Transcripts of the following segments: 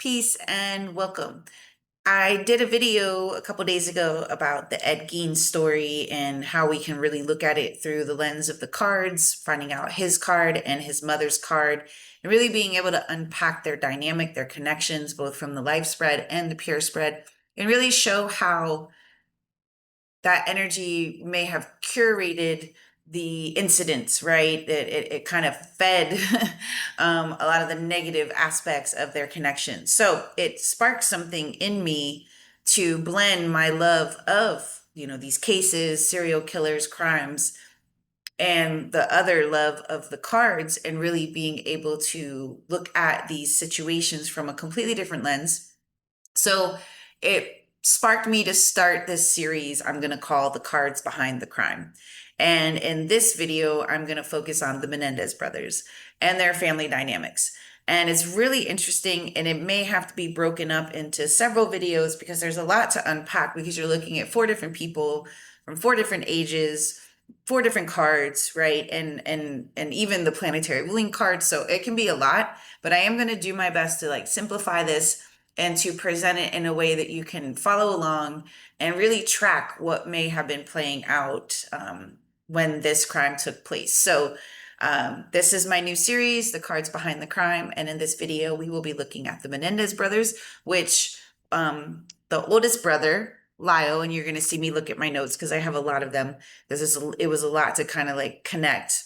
Peace and welcome. I did a video a couple days ago about the Ed Gein story and how we can really look at it through the lens of the cards, finding out his card and his mother's card, and really being able to unpack their dynamic, their connections, both from the life spread and the pure spread, and really show how that energy may have curated the incidents, right? It kind of fed a lot of the negative aspects of their connection. So it sparked something in me to blend my love of, these cases, serial killers, crimes, and the other love of the cards, and really being able to look at these situations from a completely different lens. So it sparked me to start this series I'm going to call The Cards Behind the Crime. And in this video, I'm going to focus on the Menendez brothers and their family dynamics. And it's really interesting, and it may have to be broken up into several videos because there's a lot to unpack, because you're looking at four different people from four different ages, four different cards, right? And even the planetary ruling cards. So it can be a lot, but I am going to do my best to simplify this and to present it in a way that you can follow along and really track what may have been playing out when this crime took place. So this is my new series, The Cards Behind the Crime. And in this video, we will be looking at the Menendez brothers, which the oldest brother, Lyle, and you're going to see me look at my notes because I have a lot of them. It was a lot to kind of connect.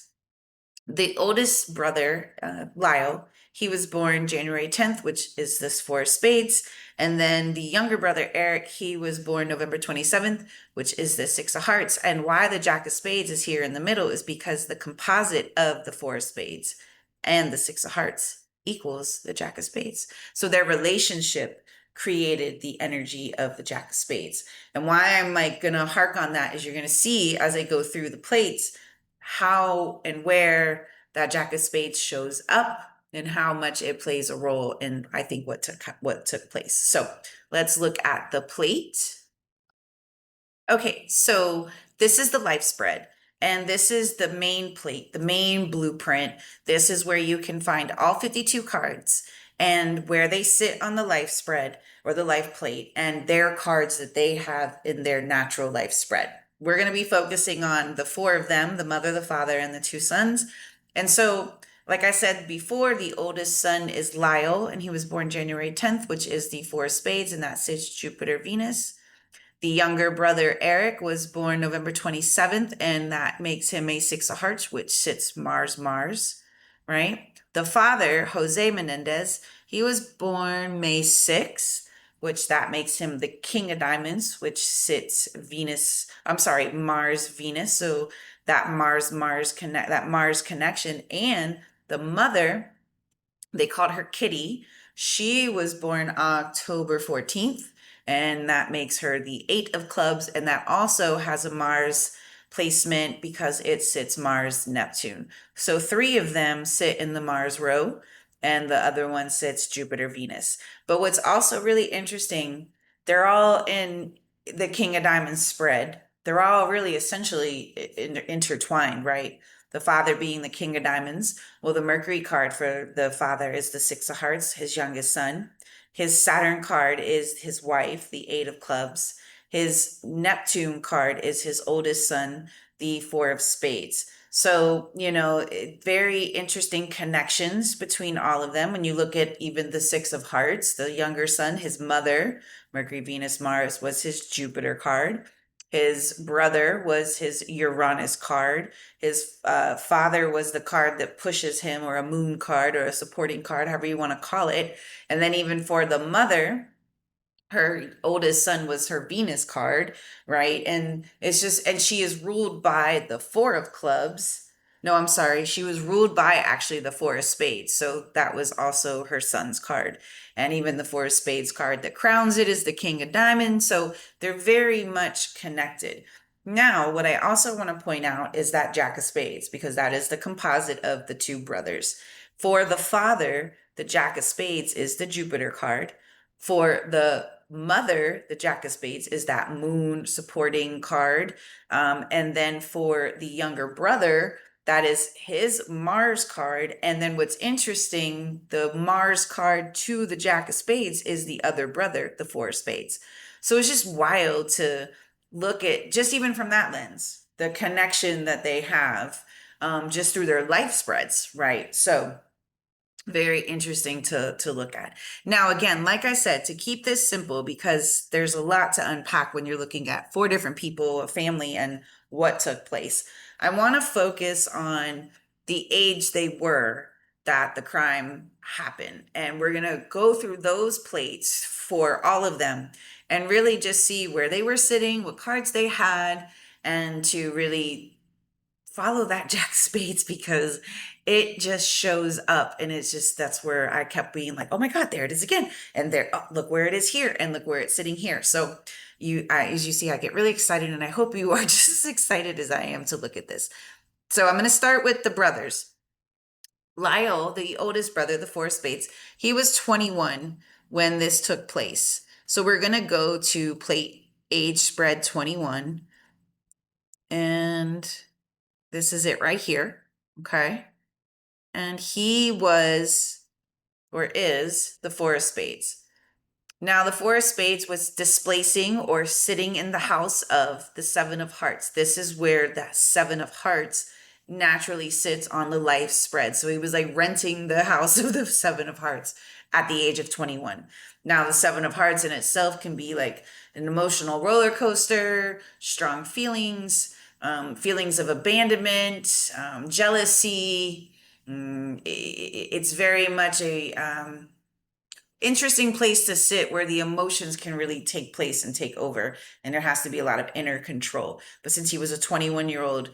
The oldest brother, Lyle, he was born January 10th, which is this Four of Spades. And then the younger brother, Erik, he was born November 27th, which is the Six of Hearts. And why the Jack of Spades is here in the middle is because the composite of the Four of Spades and the Six of Hearts equals the Jack of Spades. So their relationship created the energy of the Jack of Spades. And why I'm gonna hark on that is you're gonna see as I go through the plates how and where that Jack of Spades shows up and how much it plays a role in, I think, what took place. So let's look at the plate. Okay, so this is the life spread, and this is the main plate, the main blueprint. This is where you can find all 52 cards and where they sit on the life spread or the life plate and their cards that they have in their natural life spread. We're going to be focusing on the four of them, the mother, the father, and the two sons. And so, like I said before, the oldest son is Lyle, and he was born January 10th, which is the Four of Spades, and that sits Jupiter, Venus. The younger brother, Erik, was born November 27th, and that makes him a Six of Hearts, which sits Mars, right? The father, Jose Menendez, he was born May 6th, which that makes him the King of Diamonds, which sits Mars, Venus. So that Mars connection. And the mother, they called her Kitty. She was born October 14th, and that makes her the Eight of Clubs. And that also has a Mars placement because it sits Mars, Neptune. So three of them sit in the Mars row, and the other one sits Jupiter, Venus. But what's also really interesting, they're all in the King of Diamonds spread. They're all really essentially intertwined, right? The father being the King of Diamonds. Well, the Mercury card for the father is the Six of Hearts, his youngest son. His Saturn card is his wife, the Eight of Clubs. His Neptune card is his oldest son, the Four of Spades. So, very interesting connections between all of them. When you look at even the Six of Hearts, the younger son, his mother, Mercury, Venus, Mars, was his Jupiter card. His brother was his Uranus card. His father was the card that pushes him, or a moon card, or a supporting card, however you want to call it. And then even for the mother, her oldest son was her Venus card, right? And and she is ruled by the Four of Clubs. No, I'm sorry. She was ruled by actually the Four of Spades. So that was also her son's card. And even the Four of Spades card that crowns it is the King of Diamonds. So they're very much connected. Now, what I also want to point out is that Jack of Spades, because that is the composite of the two brothers. For the father, the Jack of Spades is the Jupiter card. For the mother, the Jack of Spades, is that moon supporting card. And then for the younger brother, That is his Mars card. And then what's interesting, the Mars card to the Jack of Spades is the other brother, the Four of Spades. So it's just wild to look at, just even from that lens, the connection that they have, just through their life spreads, right? So very interesting to look at. Now, again, like I said, to keep this simple, because there's a lot to unpack when you're looking at four different people, a family, and what took place. I want to focus on the age they were that the crime happened. And we're going to go through those plates for all of them and really just see where they were sitting, what cards they had, and to really follow that Jack Spades, because it just shows up, and it's just, that's where I kept being like, oh my God, there it is again. And there, oh, look where it is here, and look where it's sitting here. So as you see, I get really excited, and I hope you are just as excited as I am to look at this. So I'm going to start with the brothers. Lyle, the oldest brother, the Four of Spades, he was 21 when this took place. So we're going to go to plate age spread 21, and this is it right here. Okay. And he was, or is, the Four of Spades. Now, the Four of Spades was displacing or sitting in the house of the Seven of Hearts. This is where that Seven of Hearts naturally sits on the life spread. So he was like renting the house of the Seven of Hearts at the age of 21. Now, the Seven of Hearts in itself can be like an emotional roller coaster, strong feelings, feelings of abandonment, jealousy. It's very much a interesting place to sit where the emotions can really take place and take over. And there has to be a lot of inner control. But since he was a 21-year-old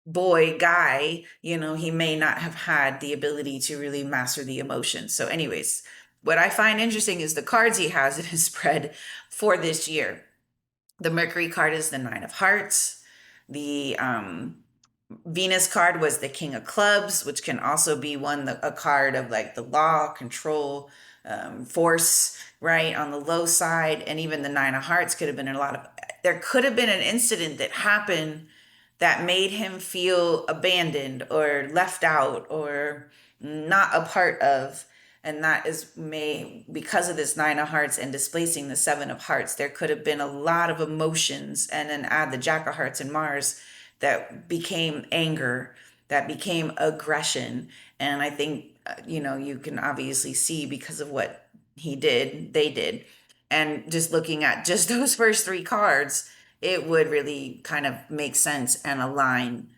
boy, guy, he may not have had the ability to really master the emotions. So anyways, what I find interesting is the cards he has in his spread for this year. The Mercury card is the Nine of Hearts. The Venus card was the King of Clubs, which can also be a card of like the law, control, force, right, on the low side. And even the Nine of Hearts could have been there could have been an incident that happened that made him feel abandoned or left out or not a part of. And that is because of this Nine of Hearts and displacing the Seven of Hearts, there could have been a lot of emotions. And then add the Jack of Hearts and Mars, that became anger, that became aggression. And I think, you can obviously see because of what they did. And just looking at just those first three cards, it would really kind of make sense and align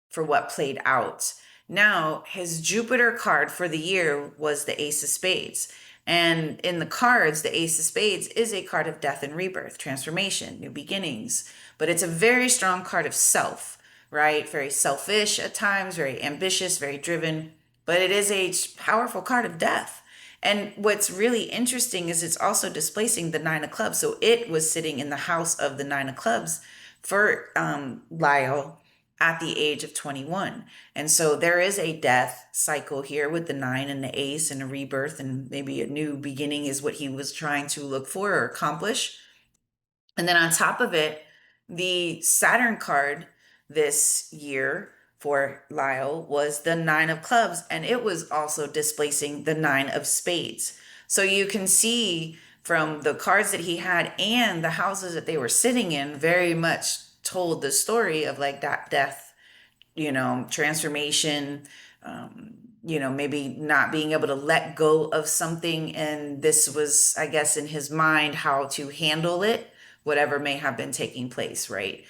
for what played out. Now, his Jupiter card for the year was the Ace of Spades. And in the cards, the Ace of Spades is a card of death and rebirth, transformation, new beginnings. But it's a very strong card of self, right? Very selfish at times, very ambitious, very driven. But it is a powerful card of death. And what's really interesting is it's also displacing the Nine of Clubs. So it was sitting in the house of the Nine of Clubs for Lyle at the age of 21. And so there is a death cycle here with the nine and the ace, and a rebirth, and maybe a new beginning is what he was trying to look for or accomplish. And then on top of it, the Saturn card this year for Lyle was the Nine of Clubs, and it was also displacing the Nine of Spades. So you can see from the cards that he had and the houses that they were sitting in, very much told the story of like that death, transformation, maybe not being able to let go of something. And this was, I guess, in his mind, how to handle it, whatever may have been taking place, right?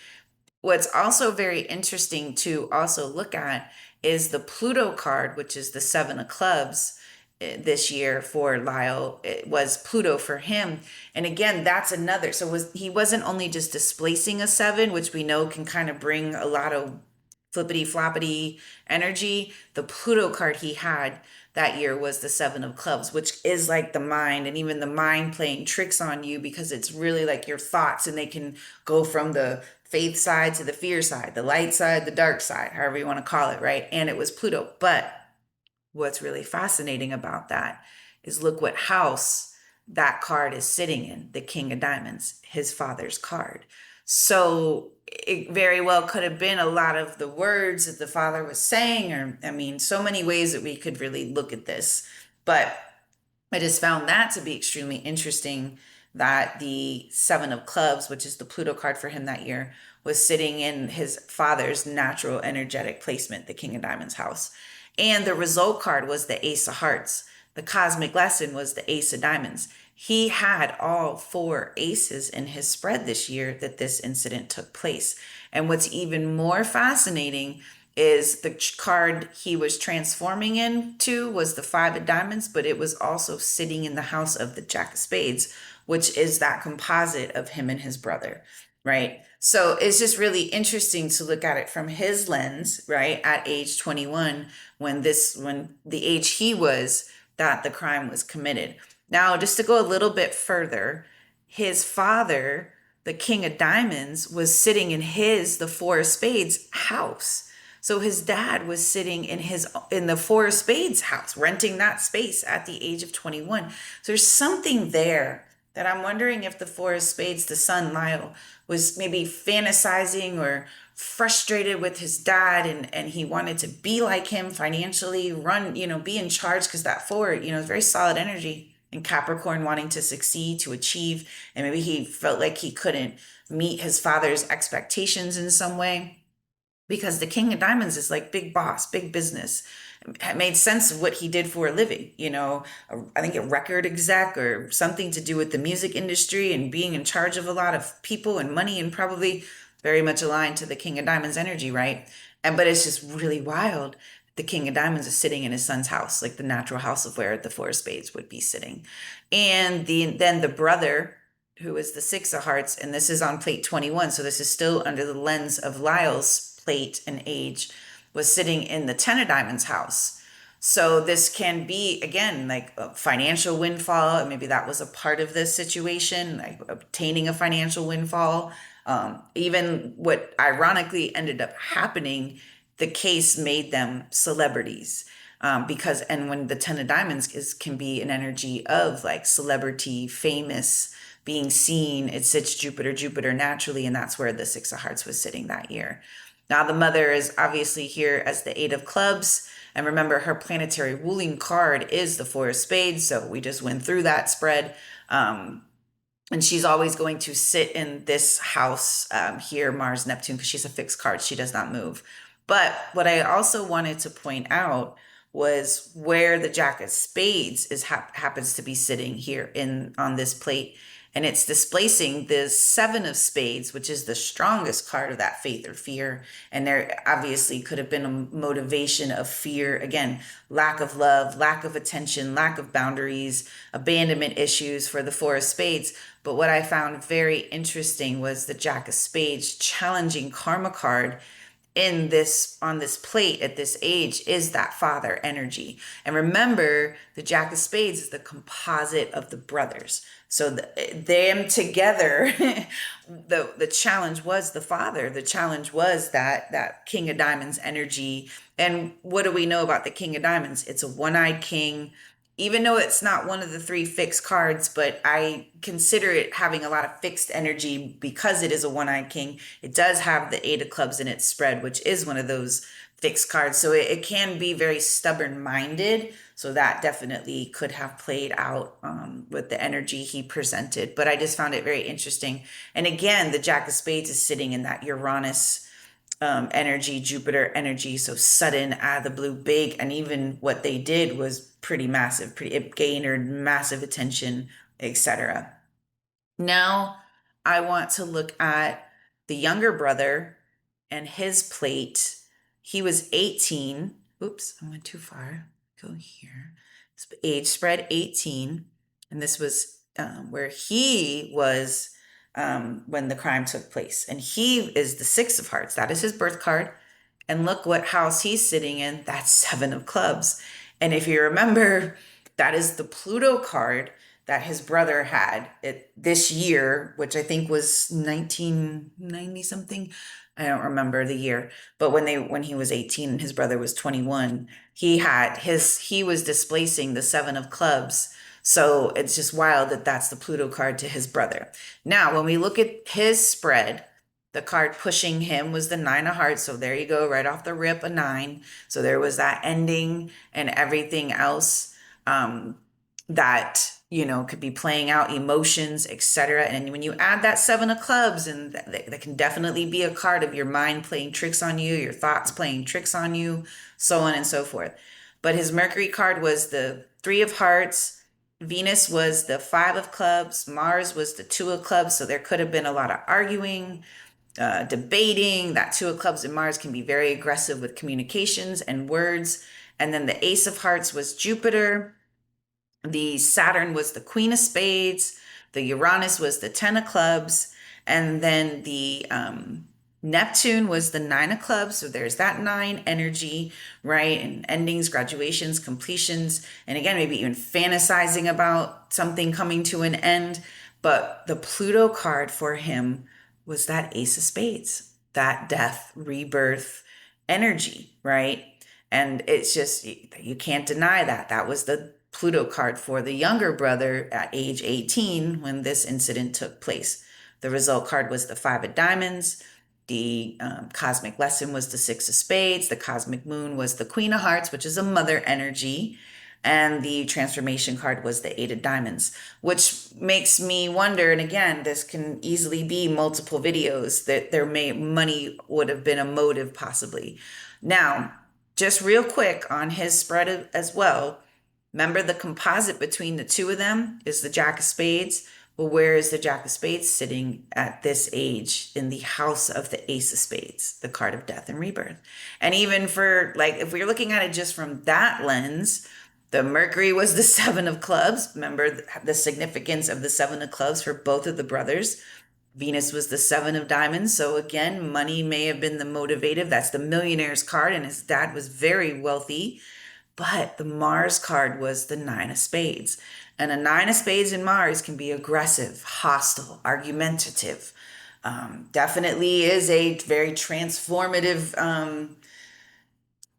What's also very interesting to also look at is the Pluto card, which is the Seven of Clubs this year for Lyle. It was Pluto for him. And again, that's another. So he wasn't only just displacing a seven, which we know can kind of bring a lot of flippity floppity energy. The Pluto card he had that year was the Seven of Clubs, which is like the mind, and even the mind playing tricks on you, because it's really like your thoughts, and they can go from the faith side to the fear side, the light side, the dark side, however you want to call it, right? And it was Pluto. But what's really fascinating about that is look what house that card is sitting in, the King of Diamonds, his father's card. So it very well could have been a lot of the words that the father was saying, or I mean, so many ways that we could really look at this. But I just found that to be extremely interesting that the Seven of Clubs, which is the Pluto card for him that year, was sitting in his father's natural energetic placement, the King of Diamonds house. And the result card was the Ace of Hearts. The cosmic lesson was the Ace of Diamonds. He had all four aces in his spread this year that this incident took place. And what's even more fascinating is the card he was transforming into was the Five of Diamonds, but it was also sitting in the house of the Jack of Spades, which is that composite of him and his brother, right? So it's just really interesting to look at it from his lens, right? At age 21, when the age he was, that the crime was committed. Now, just to go a little bit further, his father, the King of Diamonds, was sitting in the Four of Spades house. So his dad was sitting in the Four of Spades house, renting that space at the age of 21. So there's something there that I'm wondering if the Four of Spades, the son Lyle, was maybe fantasizing or frustrated with his dad, and he wanted to be like him financially, run, be in charge, because that four, is very solid energy. And Capricorn wanting to succeed, to achieve, and maybe he felt like he couldn't meet his father's expectations in some way, because the King of Diamonds is like big boss, big business. It made sense of what he did for a living, I think a record exec or something to do with the music industry and being in charge of a lot of people and money, and probably very much aligned to the King of Diamonds energy, right? But it's just really wild. The King of Diamonds is sitting in his son's house, like the natural house of where the Four of Spades would be sitting. And then the brother, who is the Six of Hearts, and this is on plate 21, so this is still under the lens of Lyle's plate and age, was sitting in the Ten of Diamonds house. So this can be, again, like a financial windfall, and maybe that was a part of this situation, like obtaining a financial windfall. Even what ironically ended up happening, the case made them celebrities. And when the Ten of Diamonds can be an energy of like celebrity, famous, being seen, it sits Jupiter naturally, and that's where the Six of Hearts was sitting that year. Now, the mother is obviously here as the Eight of Clubs. And remember, her planetary ruling card is the Four of Spades. So we just went through that spread. And she's always going to sit in this house here, Mars, Neptune, because she's a fixed card. She does not move. But what I also wanted to point out was where the Jack of Spades happens to be sitting here on this plate. And it's displacing the Seven of Spades, which is the strongest card of that faith or fear. And there obviously could have been a motivation of fear. Again, lack of love, lack of attention, lack of boundaries, abandonment issues for the Four of Spades. But what I found very interesting was the Jack of Spades challenging karma card on this plate at this age is that father energy. And remember, the Jack of Spades is the composite of the brothers. So them together, the challenge was the father. The challenge was that King of Diamonds energy. And what do we know about the King of Diamonds? It's a one-eyed king. Even though it's not one of the three fixed cards, but I consider it having a lot of fixed energy because it is a one-eyed king. It does have the Eight of Clubs in its spread, which is one of those fixed cards. So it can be very stubborn-minded. So that definitely could have played out with the energy he presented. But I just found it very interesting. And again, the Jack of Spades is sitting in that Uranus energy, Jupiter energy, so sudden, out of the blue, big. And even what they did was pretty massive, it garnered massive attention, etc. Now I want to look at the younger brother and his plate. He was 18. Oops, I went too far. Go here. Age spread 18. And this was where he was when the crime took place. And he is the Six of Hearts. That is his birth card. And look what house he's sitting in. That's Seven of Clubs. And if you remember, that is the Pluto card that his brother had this year, which I think was 1990 something. I don't remember the year, but when he was 18 and his brother was 21, he was displacing the Seven of Clubs. So it's just wild that that's the Pluto card to his brother. Now, when we look at his spread, The card pushing him was the nine of hearts. So there you go, right off the rip, a nine. So there was that ending and everything else that, could be playing out, emotions, etc. And when you add that seven of clubs, and that can definitely be a card of your mind playing tricks on you, your thoughts playing tricks on you, so on and so forth. But his Mercury card was the three of hearts. Venus was the five of clubs. Mars was the two of clubs. So there could have been a lot of arguing, debating. That two of clubs and Mars can be very aggressive with communications and words. And then the ace of hearts was Jupiter. The Saturn was the queen of spades. The Uranus was the 10 of clubs. And then the Neptune was the nine of clubs. So there's that nine energy, right? And endings, graduations, completions. And again, maybe even fantasizing about something coming to an end. But the Pluto card for him was that ace of spades, that death, rebirth energy, right? And it's just, you can't deny that. That was the Pluto card for the younger brother at age 18 when this incident took place. The result card was the five of diamonds. The cosmic lesson was the six of spades. The cosmic moon was the queen of hearts, which is a mother energy. And the transformation card was the eight of diamonds, which makes me wonder, and again, this can easily be multiple videos, that money would have been a motive possibly. Now, just real quick on his spread as well, remember the composite between the two of them is the Jack of Spades. Well, where is the Jack of Spades sitting at this age? In the house of the Ace of Spades, the card of death and rebirth. And even for, like, if we're looking at it just from that lens, the Mercury was the seven of clubs. Remember the significance of the seven of clubs for both of the brothers. Venus was the seven of diamonds. So again, money may have been the motivative. That's the millionaire's card. And his dad was very wealthy. But the Mars card was the nine of spades. And a nine of spades in Mars can be aggressive, hostile, argumentative. Definitely is a very transformative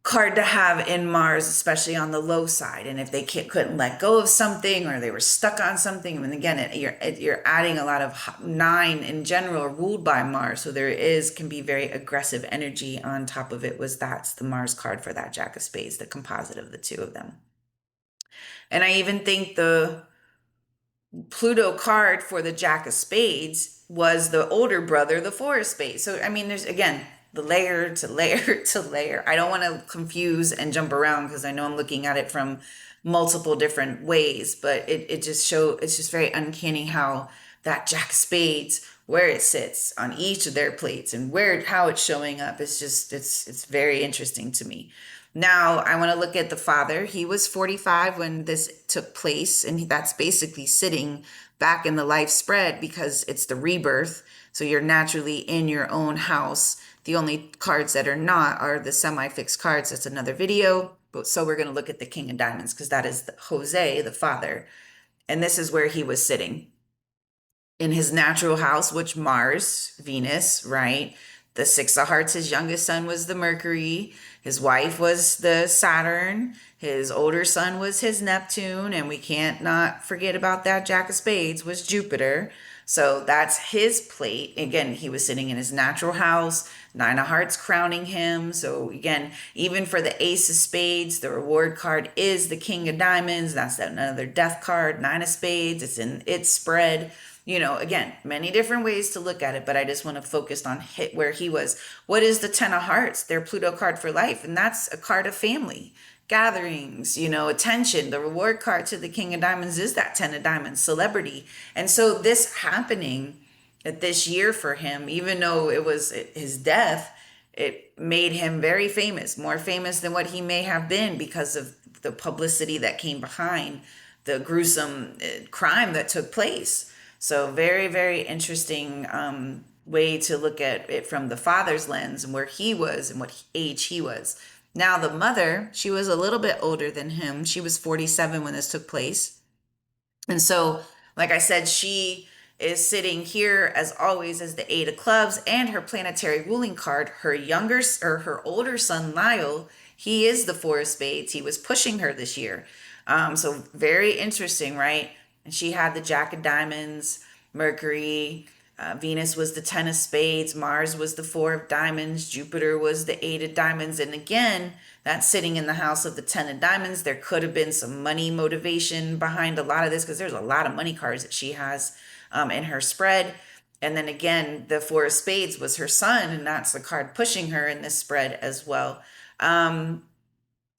card to have in Mars, especially on the low side. And if they couldn't let go of something, or they were stuck on something, and again, you're adding a lot of nine in general ruled by Mars. So can be very aggressive energy on top of it. That's the Mars card for that Jack of Spades, the composite of the two of them. And I even think the Pluto card for the Jack of Spades was the older brother, the four of spades. So, I mean, there's, again, the layer to layer to layer. I don't want to confuse and jump around because I know I'm looking at it from multiple different ways, but it's just very uncanny how that Jack of Spades, where it sits on each of their plates and how it's showing up. It's very interesting to me. Now I want to look at the father. He was 45 when this took place, and that's basically sitting back in the life spread because it's the rebirth. So you're naturally in your own house. The only cards that are not are the semi-fixed cards. That's another video. So we're going to look at the King of Diamonds because that is Jose, the father. And this is where he was sitting. In his natural house, which Mars, Venus, right? The six of hearts, his youngest son was the Mercury. His wife was the Saturn. His older son was his Neptune. And we can't not forget about that Jack of Spades was Jupiter. So that's his plate. Again, he was sitting in his natural house, nine of hearts crowning him. So again, even for the ace of spades, the reward card is the King of Diamonds. That's another death card, nine of spades. It's in its spread. Again, many different ways to look at it, but I just want to focus on where he was. What is the 10 of hearts? Their Pluto card for life. And that's a card of family, gatherings, attention. The reward card to the King of Diamonds is that 10 of diamonds, celebrity. And so this happening at this year for him, even though it was his death, it made him very famous, more famous than what he may have been because of the publicity that came behind the gruesome crime that took place. So very, very interesting way to look at it from the father's lens and where he was and what age he was. Now the mother, she was a little bit older than him. She was 47 when this took place. And so, like I said, she is sitting here as always as the eight of clubs, and her planetary ruling card, her older son, Lyle, he is the four of spades. He was pushing her this year. So very interesting, right? And she had the Jack of Diamonds, Mercury, Venus was the 10 of spades, Mars was the 4 of diamonds, Jupiter was the 8 of diamonds. And again, that's sitting in the house of the 10 of diamonds. There could have been some money motivation behind a lot of this because there's a lot of money cards that she has in her spread. And then again, the 4 of spades was her son, and that's the card pushing her in this spread as well.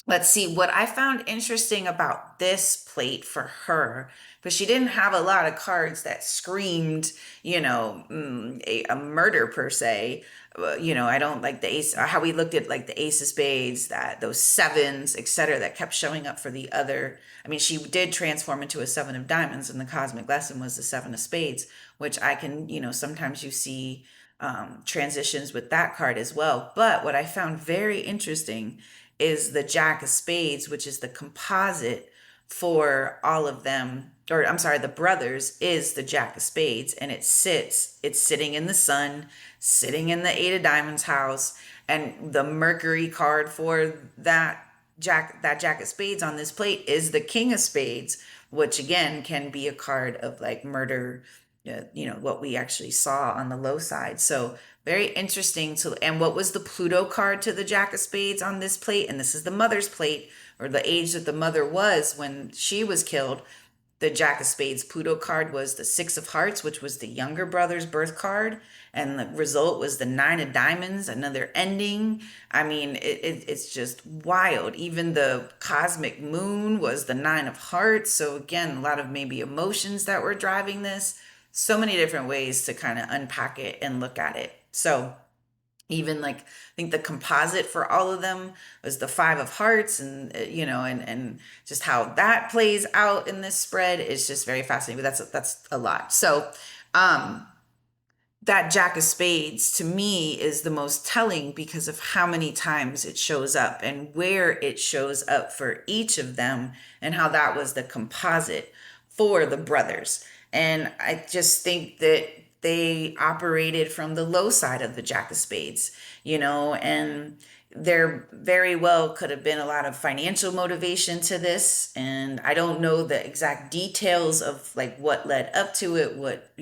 Let's see what I found interesting about this plate for her, because she didn't have a lot of cards that screamed, a murder per se. I don't like the ace, how we looked at like the ace of spades, that those sevens, etc., that kept showing up for the other. I mean, she did transform into a 7 of diamonds, and the cosmic lesson was the 7 of spades, which I can, sometimes you see transitions with that card as well. But what I found very interesting is the Jack of Spades, which is the composite for all of them, or I'm sorry, the brothers is the Jack of Spades, and it's sitting in the sun, sitting in the 8 of Diamonds house, and the Mercury card for that Jack of Spades on this plate is the King of Spades, which again can be a card of like murder, what we actually saw on the low side. So very interesting and what was the Pluto card to the Jack of Spades on this plate? And this is the mother's plate, or the age that the mother was when she was killed. The Jack of Spades Pluto card was the 6 of Hearts, which was the younger brother's birth card. And the result was the 9 of Diamonds, another ending. I mean, it's just wild. Even the cosmic moon was the 9 of Hearts. So again, a lot of maybe emotions that were driving this. So many different ways to kind of unpack it and look at it. So even like I think the composite for all of them was the 5 of Hearts, and and just how that plays out in this spread is just very fascinating. But that's a lot. So that Jack of Spades to me is the most telling because of how many times it shows up and where it shows up for each of them, and how that was the composite for the brothers. And I just think that they operated from the low side of the Jack of Spades, and there very well could have been a lot of financial motivation to this. And I don't know the exact details of like what led up to it, what,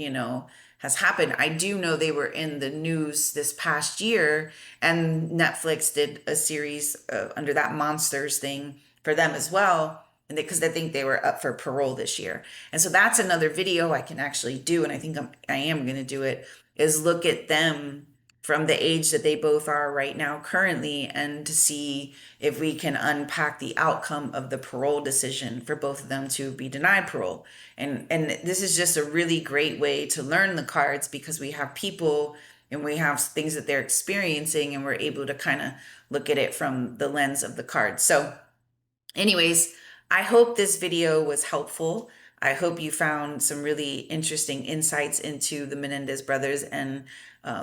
has happened. I do know they were in the news this past year, and Netflix did a series under that Monsters thing for them as well, and because I think they were up for parole this year. And so that's another video I can actually do, and I think I am going to do it, is look at them from the age that they both are right now currently, and to see if we can unpack the outcome of the parole decision for both of them to be denied parole. And this is just a really great way to learn the cards, because we have people and we have things that they're experiencing, and we're able to kind of look at it from the lens of the cards. So anyways, I hope this video was helpful. I hope you found some really interesting insights into the Menendez brothers and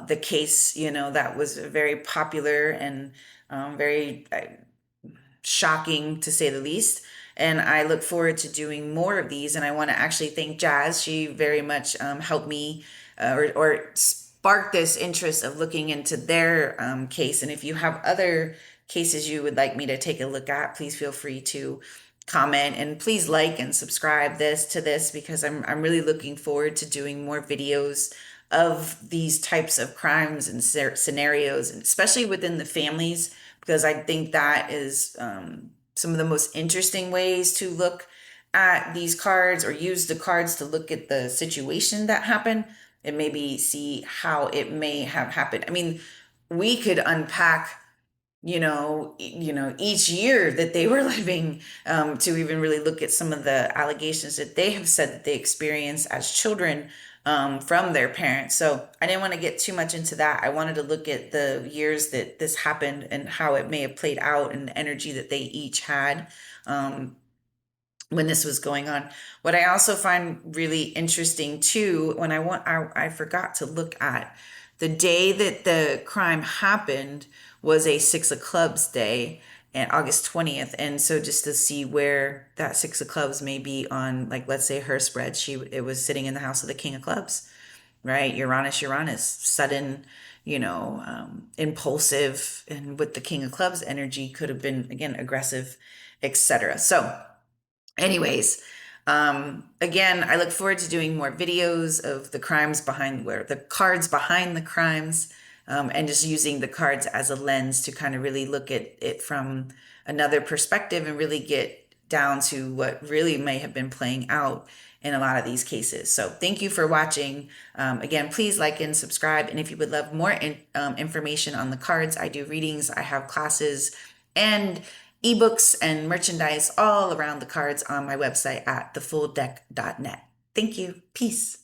the case, that was very popular and very shocking, to say the least. And I look forward to doing more of these. And I want to actually thank Jazz. She very much helped me or sparked this interest of looking into their case. And if you have other cases you would like me to take a look at, please feel free to comment, and please like and subscribe to this, because I'm really looking forward to doing more videos of these types of crimes and scenarios, and especially within the families, because I think that is some of the most interesting ways to look at these cards, or use the cards to look at the situation that happened and maybe see how it may have happened. I mean, we could unpack each year that they were living, to even really look at some of the allegations that they have said that they experienced as children from their parents. So I didn't want to get too much into that. I wanted to look at the years that this happened and how it may have played out, and the energy that they each had when this was going on. What I also find really interesting too, when I forgot to look at the day that the crime happened, was a 6 of Clubs day, and August 20th. And so just to see where that 6 of Clubs may be on, like, let's say her spread, it was sitting in the house of the King of Clubs, right? Uranus, sudden, impulsive, and with the King of Clubs energy could have been, again, aggressive, etc. So anyways, Again, I look forward to doing more videos of the crimes behind where the cards behind the crimes, and just using the cards as a lens to kind of really look at it from another perspective and really get down to what really may have been playing out in a lot of these cases. So thank you for watching. Again, please like and subscribe. And if you would love more information on the cards, I do readings, I have classes, and ebooks and merchandise all around the cards on my website at thefuldeck.net. Thank you. Peace.